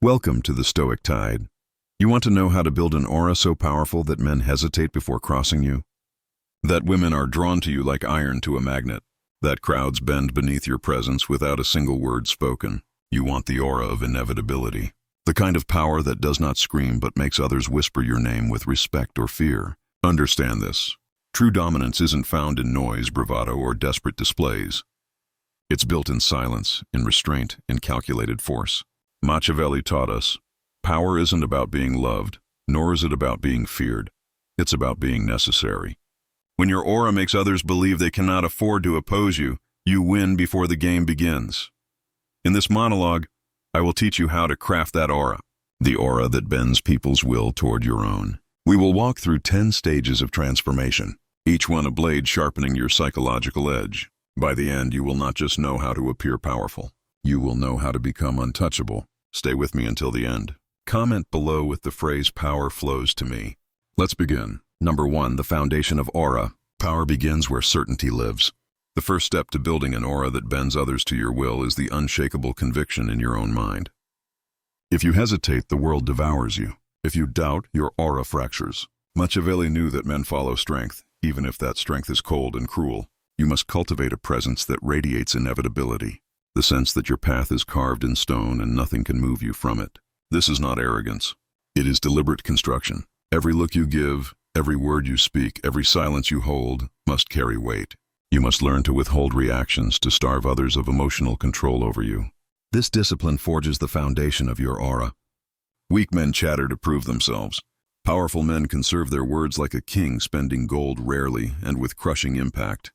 Welcome to the Stoic Tide. You want to know how to build an aura so powerful that men hesitate before crossing you? That women are drawn to you like iron to a magnet? That crowds bend beneath your presence without a single word spoken? You want the aura of inevitability. The kind of power that does not scream but makes others whisper your name with respect or fear. Understand this. True dominance isn't found in noise, bravado, or desperate displays. It's built in silence, in restraint, in calculated force. Machiavelli taught us, power isn't about being loved, nor is it about being feared. It's about being necessary. When your aura makes others believe they cannot afford to oppose you, you win before the game begins. In this monologue, I will teach you how to craft that aura, the aura that bends people's will toward your own. We will walk through 10 stages of transformation, each one a blade sharpening your psychological edge. By the end, you will not just know how to appear powerful. You will know how to become untouchable. Stay with me until the end. Comment below with the phrase "power flows to me." Let's begin. Number 1, the foundation of aura. Power begins where certainty lives. The first step to building an aura that bends others to your will is the unshakable conviction in your own mind. If you hesitate, the world devours you. If you doubt, your aura fractures. Machiavelli knew that men follow strength, even if that strength is cold and cruel. You must cultivate a presence that radiates inevitability, the sense that your path is carved in stone and nothing can move you from it. This is not arrogance. It is deliberate construction. Every look you give, every word you speak, every silence you hold must carry weight. You must learn to withhold reactions, to starve others of emotional control over you. This discipline forges the foundation of your aura. Weak men chatter to prove themselves. Powerful men conserve their words like a king, spending gold rarely and with crushing impact.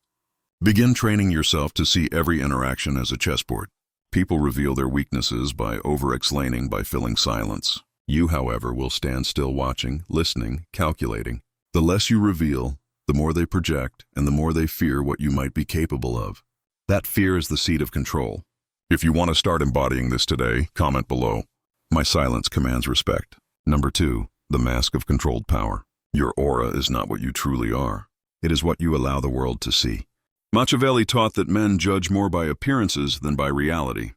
Begin training yourself to see every interaction as a chessboard. People reveal their weaknesses by over-explaining, by filling silence. You, however, will stand still watching, listening, calculating. The less you reveal, the more they project, and the more they fear what you might be capable of. That fear is the seed of control. If you want to start embodying this today, comment below. My silence commands respect. Number 2, the mask of controlled power. Your aura is not what you truly are. It is what you allow the world to see. Machiavelli taught that men judge more by appearances than by reality.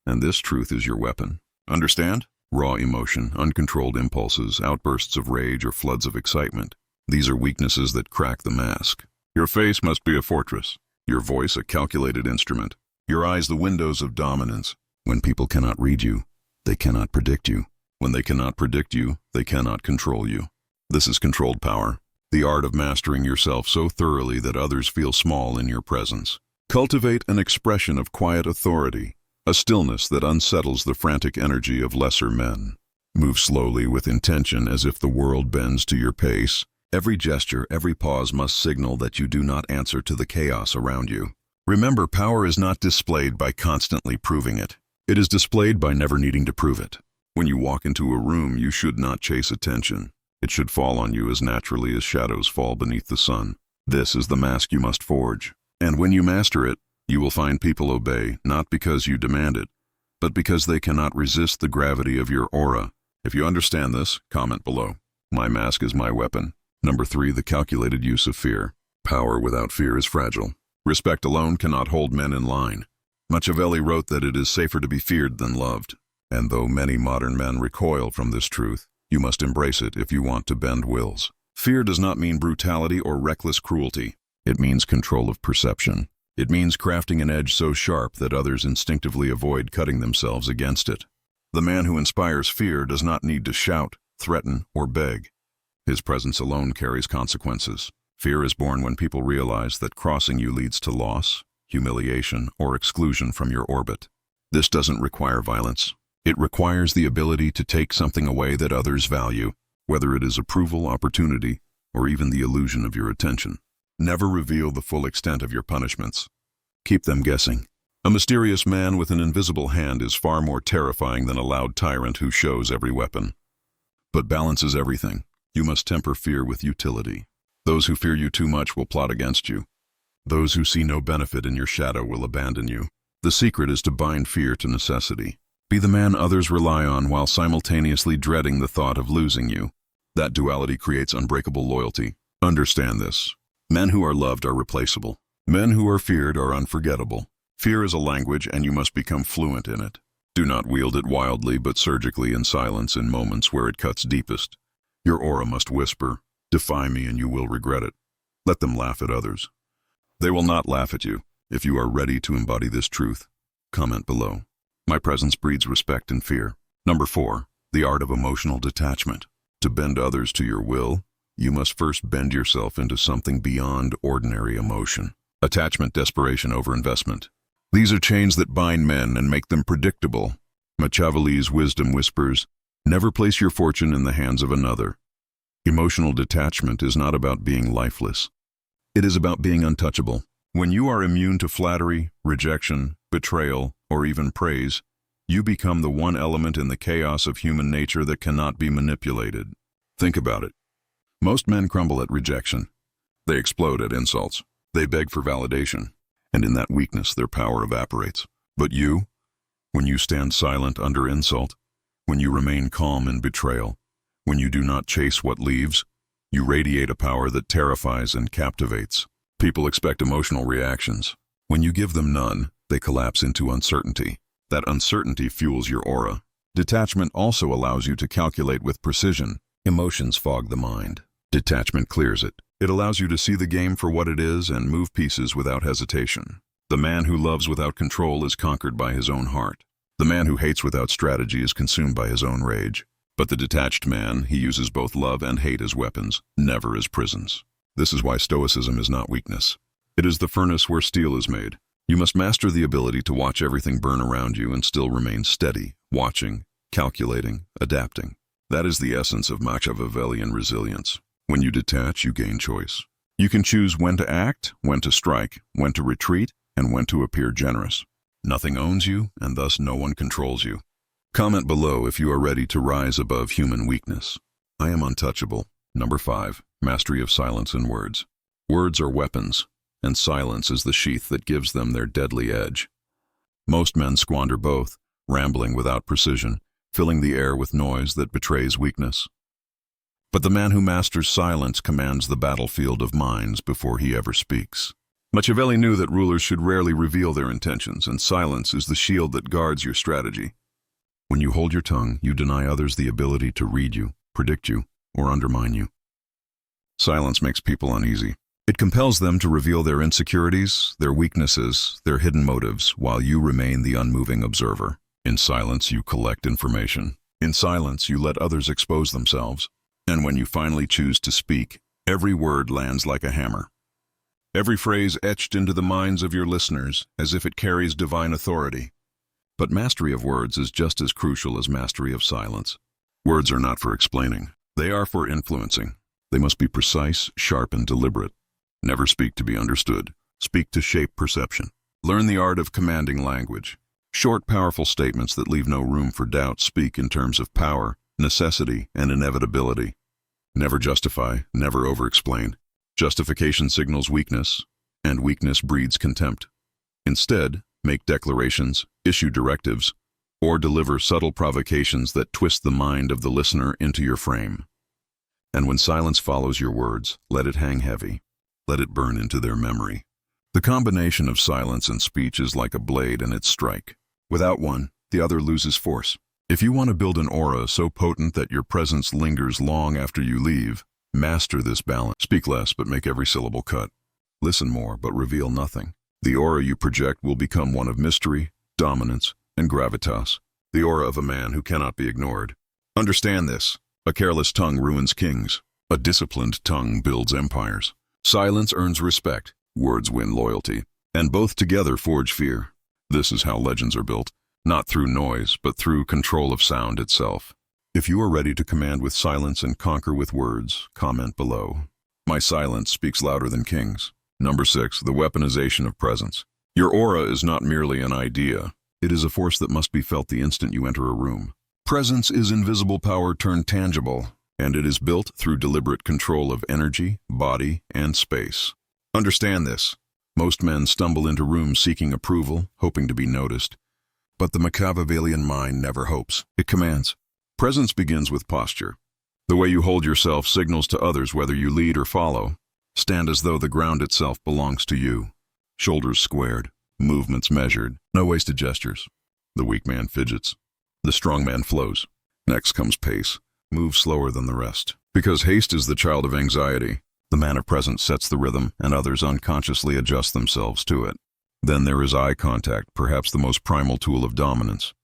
And this truth is your weapon. Understand? Raw emotion, uncontrolled impulses, outbursts of rage, or floods of excitement. These are weaknesses that crack the mask. Your face must be a fortress. Your voice a calculated instrument. Your eyes the windows of dominance. When people cannot read you, they cannot predict you. When they cannot predict you, they cannot control you. This is controlled power. The art of mastering yourself so thoroughly that others feel small in your presence. Cultivate an expression of quiet authority, a stillness that unsettles the frantic energy of lesser men. Move slowly with intention as if the world bends to your pace. Every gesture, every pause must signal that you do not answer to the chaos around you. Remember, power is not displayed by constantly proving it. It is displayed by never needing to prove it. When you walk into a room, you should not chase attention. It should fall on you as naturally as shadows fall beneath the sun. This is the mask you must forge. And when you master it, you will find people obey, not because you demand it, but because they cannot resist the gravity of your aura. If you understand this, comment below. My mask is my weapon. Number 3, the calculated use of fear. Power without fear is fragile. Respect alone cannot hold men in line. Machiavelli wrote that it is safer to be feared than loved. And though many modern men recoil from this truth, you must embrace it if you want to bend wills. Fear does not mean brutality or reckless cruelty. It means control of perception. It means crafting an edge so sharp that others instinctively avoid cutting themselves against it. The man who inspires fear does not need to shout, threaten, or beg. His presence alone carries consequences. Fear is born when people realize that crossing you leads to loss, humiliation, or exclusion from your orbit. This doesn't require violence. It requires the ability to take something away that others value, whether it is approval, opportunity, or even the illusion of your attention. Never reveal the full extent of your punishments. Keep them guessing. A mysterious man with an invisible hand is far more terrifying than a loud tyrant who shows every weapon. But balance is everything. You must temper fear with utility. Those who fear you too much will plot against you. Those who see no benefit in your shadow will abandon you. The secret is to bind fear to necessity. Be the man others rely on while simultaneously dreading the thought of losing you. That duality creates unbreakable loyalty. Understand this. Men who are loved are replaceable. Men who are feared are unforgettable. Fear is a language, and you must become fluent in it. Do not wield it wildly but surgically in silence in moments where it cuts deepest. Your aura must whisper, "Defy me and you will regret it." Let them laugh at others. They will not laugh at you. If you are ready to embody this truth, comment below. My presence breeds respect and fear. Number 4, the art of emotional detachment. To bend others to your will, you must first bend yourself into something beyond ordinary emotion. Attachment, desperation over investment. These are chains that bind men and make them predictable. Machiavelli's wisdom whispers, never place your fortune in the hands of another. Emotional detachment is not about being lifeless. It is about being untouchable. When you are immune to flattery, rejection, betrayal, or even praise, you become the one element in the chaos of human nature that cannot be manipulated. Think about it. Most men crumble at rejection. They explode at insults. They beg for validation. And in that weakness, their power evaporates. But you, when you stand silent under insult, when you remain calm in betrayal, when you do not chase what leaves, you radiate a power that terrifies and captivates. People expect emotional reactions. When you give them none, they collapse into uncertainty. That uncertainty fuels your aura. Detachment also allows you to calculate with precision. Emotions fog the mind. Detachment clears it. It allows you to see the game for what it is and move pieces without hesitation. The man who loves without control is conquered by his own heart. The man who hates without strategy is consumed by his own rage. But the detached man, he uses both love and hate as weapons, never as prisons. This is why Stoicism is not weakness. It is the furnace where steel is made. You must master the ability to watch everything burn around you and still remain steady, watching, calculating, adapting. That is the essence of Machiavellian resilience. When you detach, you gain choice. You can choose when to act, when to strike, when to retreat, and when to appear generous. Nothing owns you, and thus no one controls you. Comment below if you are ready to rise above human weakness. I am untouchable. Number 5, mastery of silence and words. Words are weapons, and silence is the sheath that gives them their deadly edge. Most men squander both, rambling without precision, filling the air with noise that betrays weakness. But the man who masters silence commands the battlefield of minds before he ever speaks. Machiavelli knew that rulers should rarely reveal their intentions, and silence is the shield that guards your strategy. When you hold your tongue, you deny others the ability to read you, predict you, or undermine you. Silence makes people uneasy. It compels them to reveal their insecurities, their weaknesses, their hidden motives, while you remain the unmoving observer. In silence, you collect information. In silence, you let others expose themselves. And when you finally choose to speak, every word lands like a hammer. Every phrase etched into the minds of your listeners as if it carries divine authority. But mastery of words is just as crucial as mastery of silence. Words are not for explaining. They are for influencing. They must be precise, sharp, and deliberate. Never speak to be understood. Speak to shape perception. Learn the art of commanding language. Short, powerful statements that leave no room for doubt speak in terms of power, necessity, and inevitability. Never justify, never over-explain. Justification signals weakness, and weakness breeds contempt. Instead, make declarations, issue directives, or deliver subtle provocations that twist the mind of the listener into your frame. And when silence follows your words, let it hang heavy. Let it burn into their memory. The combination of silence and speech is like a blade and its strike. Without one, the other loses force. If you want to build an aura so potent that your presence lingers long after you leave, master this balance. Speak less, but make every syllable cut. Listen more, but reveal nothing. The aura you project will become one of mystery, dominance, and gravitas. The aura of a man who cannot be ignored. Understand this. A careless tongue ruins kings. A disciplined tongue builds empires. Silence earns respect. Words win loyalty. And both together forge fear. This is how legends are built. Not through noise, but through control of sound itself. If you are ready to command with silence and conquer with words, comment below. My silence speaks louder than kings. Number 6, the weaponization of presence. Your aura is not merely an idea. It is a force that must be felt the instant you enter a room. Presence is invisible power turned tangible, and it is built through deliberate control of energy, body, and space. Understand this. Most men stumble into rooms seeking approval, hoping to be noticed. But the Machiavellian mind never hopes. It commands. Presence begins with posture. The way you hold yourself signals to others whether you lead or follow. Stand as though the ground itself belongs to you. Shoulders squared, movements measured, no wasted gestures. The weak man fidgets. The strong man flows. Next comes pace. Move slower than the rest. Because haste is the child of anxiety, the man of presence sets the rhythm and others unconsciously adjust themselves to it. Then there is eye contact, perhaps the most primal tool of dominance.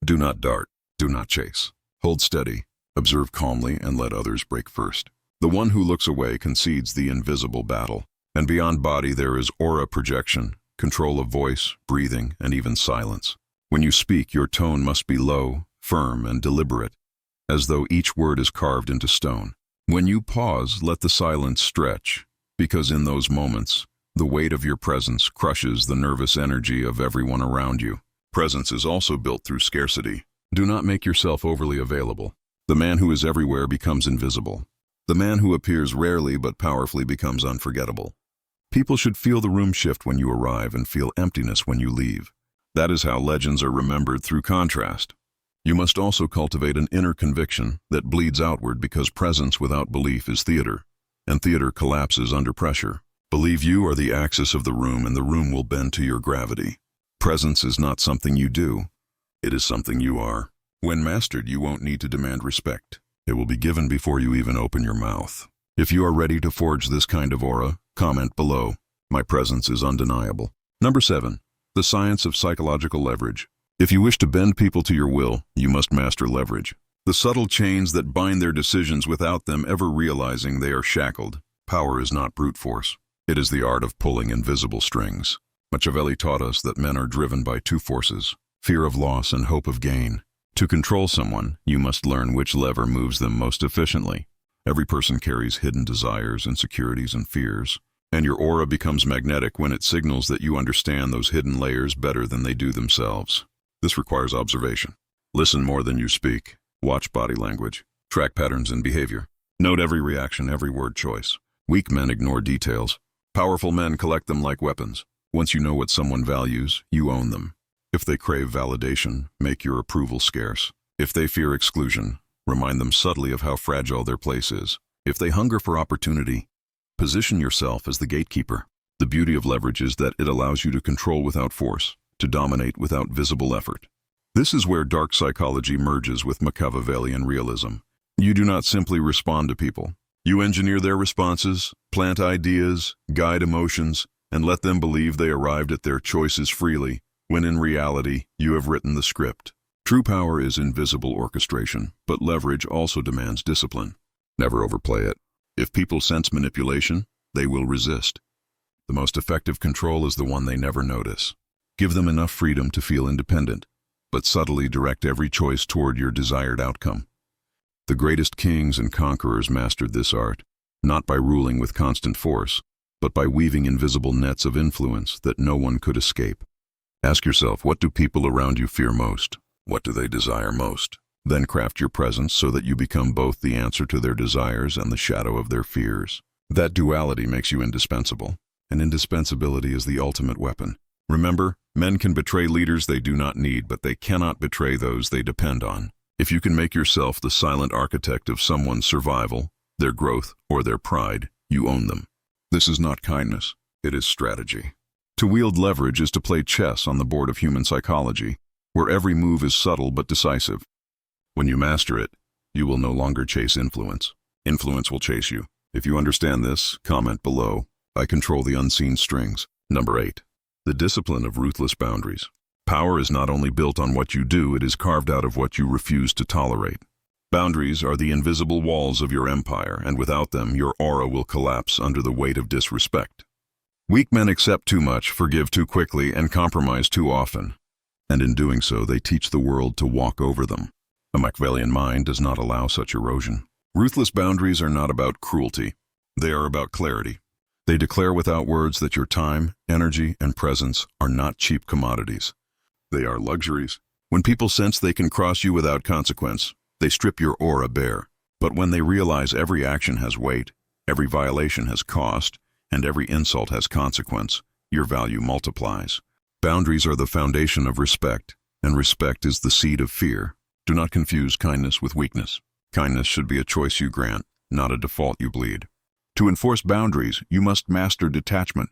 Do not dart. Do not chase. Hold steady. Observe calmly and let others break first. The one who looks away concedes the invisible battle. And beyond body there is aura projection, control of voice, breathing, and even silence. When you speak, your tone must be low, firm, and deliberate, as though each word is carved into stone. When you pause, let the silence stretch, because in those moments, the weight of your presence crushes the nervous energy of everyone around you. Presence is also built through scarcity. Do not make yourself overly available. The man who is everywhere becomes invisible. The man who appears rarely but powerfully becomes unforgettable. People should feel the room shift when you arrive and feel emptiness when you leave. That is how legends are remembered, through contrast. You must also cultivate an inner conviction that bleeds outward, because presence without belief is theater, and theater collapses under pressure. Believe you are the axis of the room and the room will bend to your gravity. Presence is not something you do. It is something you are. When mastered, you won't need to demand respect. It will be given before you even open your mouth. If you are ready to forge this kind of aura, comment below. My presence is undeniable. Number 7. The science of psychological leverage. If you wish to bend people to your will, you must master leverage. The subtle chains that bind their decisions without them ever realizing they are shackled. Power is not brute force. It is the art of pulling invisible strings. Machiavelli taught us that men are driven by two forces: fear of loss and hope of gain. To control someone, you must learn which lever moves them most efficiently. Every person carries hidden desires, insecurities, and fears, and your aura becomes magnetic when it signals that you understand those hidden layers better than they do themselves. This requires observation. Listen more than you speak. Watch body language. Track patterns in behavior. Note every reaction, every word choice. Weak men ignore details. Powerful men collect them like weapons. Once you know what someone values, you own them. If they crave validation, make your approval scarce. If they fear exclusion, remind them subtly of how fragile their place is. If they hunger for opportunity, position yourself as the gatekeeper. The beauty of leverage is that it allows you to control without force, to dominate without visible effort. This is where dark psychology merges with Machiavellian realism. You do not simply respond to people. You engineer their responses, plant ideas, guide emotions, and let them believe they arrived at their choices freely, when in reality, you have written the script. True power is invisible orchestration, but leverage also demands discipline. Never overplay it. If people sense manipulation, they will resist. The most effective control is the one they never notice. Give them enough freedom to feel independent, but subtly direct every choice toward your desired outcome. The greatest kings and conquerors mastered this art, not by ruling with constant force, but by weaving invisible nets of influence that no one could escape. Ask yourself, what do people around you fear most? What do they desire most? Then craft your presence so that you become both the answer to their desires and the shadow of their fears. That duality makes you indispensable, and indispensability is the ultimate weapon. Remember, men can betray leaders they do not need, but they cannot betray those they depend on. If you can make yourself the silent architect of someone's survival, their growth, or their pride, you own them. This is not kindness, it is strategy. To wield leverage is to play chess on the board of human psychology, where every move is subtle but decisive. When you master it, you will no longer chase influence. Influence will chase you. If you understand this, comment below. I control the unseen strings. Number 8. The discipline of ruthless boundaries. Power is not only built on what you do, it is carved out of what you refuse to tolerate. Boundaries are the invisible walls of your empire, and without them, your aura will collapse under the weight of disrespect. Weak men accept too much, forgive too quickly, and compromise too often. And in doing so, they teach the world to walk over them. A Machiavellian mind does not allow such erosion. Ruthless boundaries are not about cruelty. They are about clarity. They declare without words that your time, energy, and presence are not cheap commodities. They are luxuries. When people sense they can cross you without consequence, they strip your aura bare. But when they realize every action has weight, every violation has cost, and every insult has consequence, your value multiplies. Boundaries are the foundation of respect, and respect is the seed of fear. Do not confuse kindness with weakness. Kindness should be a choice you grant, not a default you bleed. To enforce boundaries, you must master detachment.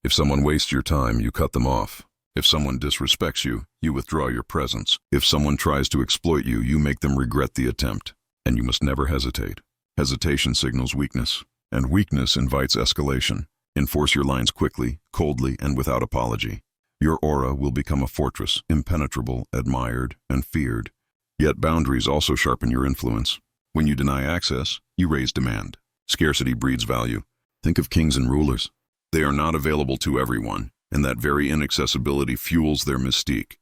If someone wastes your time, you cut them off. If someone disrespects you, you withdraw your presence. If someone tries to exploit you, you make them regret the attempt. And you must never hesitate. Hesitation signals weakness, and weakness invites escalation. Enforce your lines quickly, coldly, and without apology. Your aura will become a fortress, impenetrable, admired, and feared. Yet boundaries also sharpen your influence. When you deny access, you raise demand. Scarcity breeds value. Think of kings and rulers. They are not available to everyone, and that very inaccessibility fuels their mystique.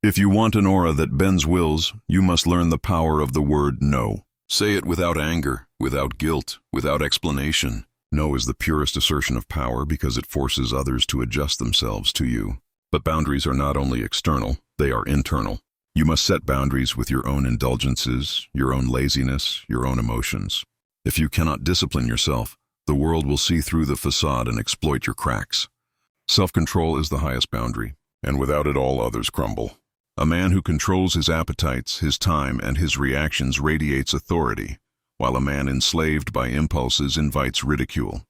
If you want an aura that bends wills, you must learn the power of the word no. Say it without anger, without guilt, without explanation. No is the purest assertion of power because it forces others to adjust themselves to you. But boundaries are not only external, they are internal. You must set boundaries with your own indulgences, your own laziness, your own emotions. If you cannot discipline yourself, the world will see through the facade and exploit your cracks. Self-control is the highest boundary, and without it all others crumble. A man who controls his appetites, his time, and his reactions radiates authority, while a man enslaved by impulses invites ridicule.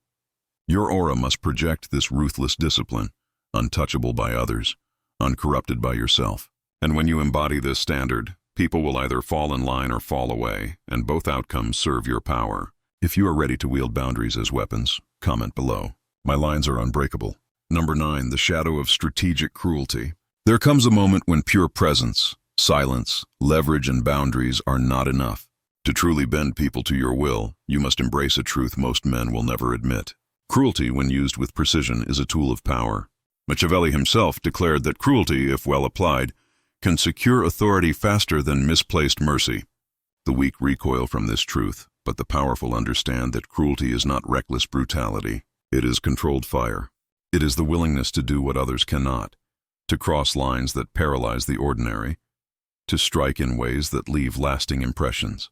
Your aura must project this ruthless discipline, untouchable by others, uncorrupted by yourself. And when you embody this standard, people will either fall in line or fall away, and both outcomes serve your power. If you are ready to wield boundaries as weapons, comment below. My lines are unbreakable. Number 9, the shadow of strategic cruelty. There comes a moment when pure presence, silence, leverage, and boundaries are not enough. To truly bend people to your will, you must embrace a truth most men will never admit. Cruelty, when used with precision, is a tool of power. Machiavelli himself declared that cruelty, if well applied, can secure authority faster than misplaced mercy. The weak recoil from this truth, but the powerful understand that cruelty is not reckless brutality. It is controlled fire. It is the willingness to do what others cannot, to cross lines that paralyze the ordinary, to strike in ways that leave lasting impressions.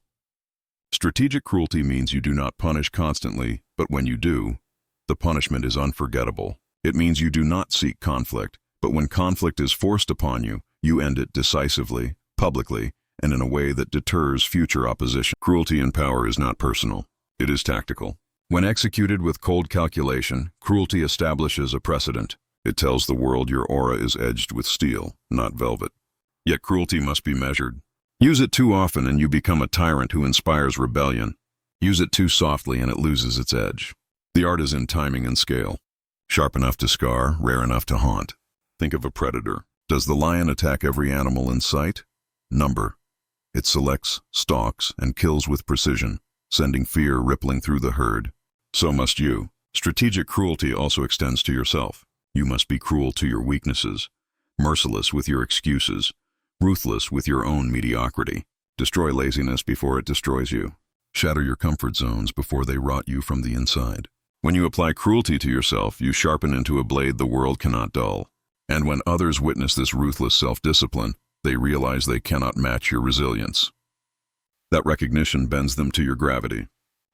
Strategic cruelty means you do not punish constantly, but when you do, the punishment is unforgettable. It means you do not seek conflict, but when conflict is forced upon you, you end it decisively, publicly, and in a way that deters future opposition. Cruelty in power is not personal. It is tactical. When executed with cold calculation, cruelty establishes a precedent. It tells the world your aura is edged with steel, not velvet. Yet cruelty must be measured. Use it too often and you become a tyrant who inspires rebellion. Use it too softly and it loses its edge. The art is in timing and scale. Sharp enough to scar, rare enough to haunt. Think of a predator. Does the lion attack every animal in sight? Number. It selects, stalks, and kills with precision, sending fear rippling through the herd. So must you. Strategic cruelty also extends to yourself. You must be cruel to your weaknesses, merciless with your excuses, ruthless with your own mediocrity. Destroy laziness before it destroys you. Shatter your comfort zones before they rot you from the inside. When you apply cruelty to yourself, you sharpen into a blade the world cannot dull. And when others witness this ruthless self-discipline, they realize they cannot match your resilience. That recognition bends them to your gravity.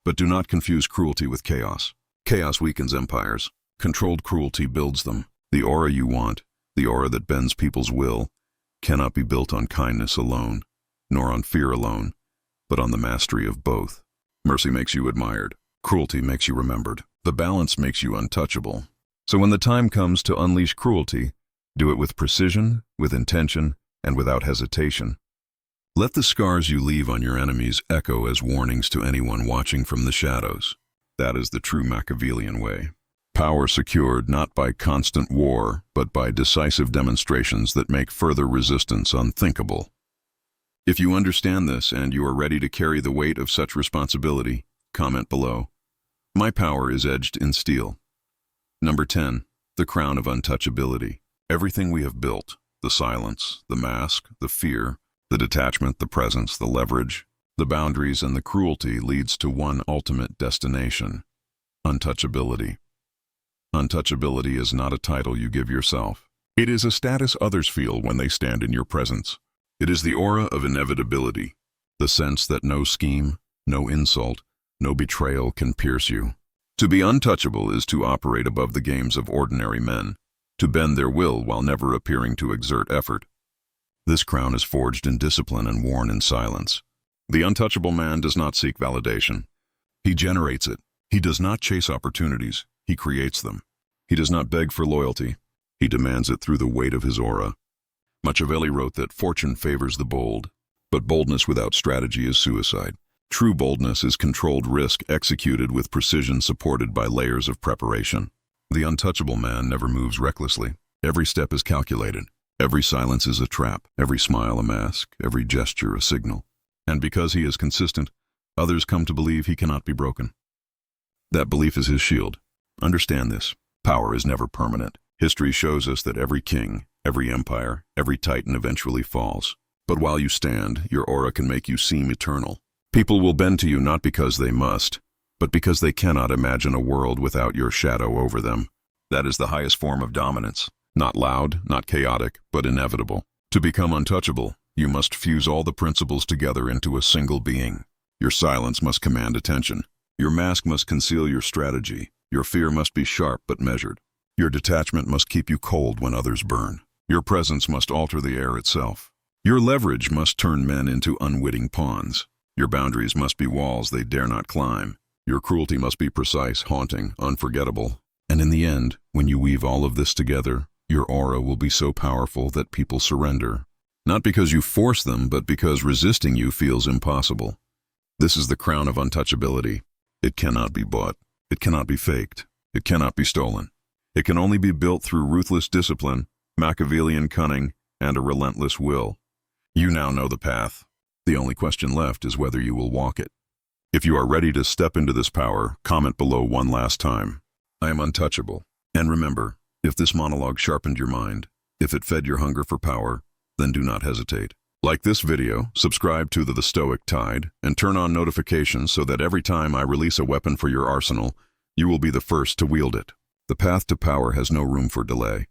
But do not confuse cruelty with chaos. Chaos weakens empires. Controlled cruelty builds them. The aura you want, the aura that bends people's will, cannot be built on kindness alone, nor on fear alone, but on the mastery of both. Mercy makes you admired. Cruelty makes you remembered. The balance makes you untouchable. So when the time comes to unleash cruelty, do it with precision, with intention, and without hesitation. Let the scars you leave on your enemies echo as warnings to anyone watching from the shadows. That is the true Machiavellian way. Power secured not by constant war, but by decisive demonstrations that make further resistance unthinkable. If you understand this and you are ready to carry the weight of such responsibility, comment below. My power is edged in steel. Number 10. The crown of untouchability. Everything we have built, the silence, the mask, the fear, the detachment, the presence, the leverage, the boundaries, and the cruelty leads to one ultimate destination: untouchability. Untouchability is not a title you give yourself. It is a status others feel when they stand in your presence. It is the aura of inevitability, the sense that no scheme, no insult, no betrayal can pierce you. To be untouchable is to operate above the games of ordinary men, to bend their will while never appearing to exert effort. This crown is forged in discipline and worn in silence. The untouchable man does not seek validation. He generates it. He does not chase opportunities. He creates them. He does not beg for loyalty. He demands it through the weight of his aura. Machiavelli wrote that fortune favors the bold, but boldness without strategy is suicide. True boldness is controlled risk executed with precision supported by layers of preparation. The untouchable man never moves recklessly. Every step is calculated. Every silence is a trap. Every smile a mask. Every gesture a signal. And because he is consistent, others come to believe he cannot be broken. That belief is his shield. Understand this. Power is never permanent. History shows us that every king, every empire, every titan eventually falls. But while you stand, your aura can make you seem eternal. People will bend to you not because they must, but because they cannot imagine a world without your shadow over them. That is the highest form of dominance. Not loud, not chaotic, but inevitable. To become untouchable, you must fuse all the principles together into a single being. Your silence must command attention. Your mask must conceal your strategy. Your fear must be sharp but measured. Your detachment must keep you cold when others burn. Your presence must alter the air itself. Your leverage must turn men into unwitting pawns. Your boundaries must be walls they dare not climb. Your cruelty must be precise, haunting, unforgettable. And in the end, when you weave all of this together, your aura will be so powerful that people surrender. Not because you force them, but because resisting you feels impossible. This is the crown of untouchability. It cannot be bought. It cannot be faked. It cannot be stolen. It can only be built through ruthless discipline, Machiavellian cunning, and a relentless will. You now know the path. The only question left is whether you will walk it. If you are ready to step into this power, comment below one last time. I am untouchable. And remember, if this monologue sharpened your mind, if it fed your hunger for power, then do not hesitate. Like this video, subscribe to the Stoic Tide, and turn on notifications so that every time I release a weapon for your arsenal, you will be the first to wield it. The path to power has no room for delay.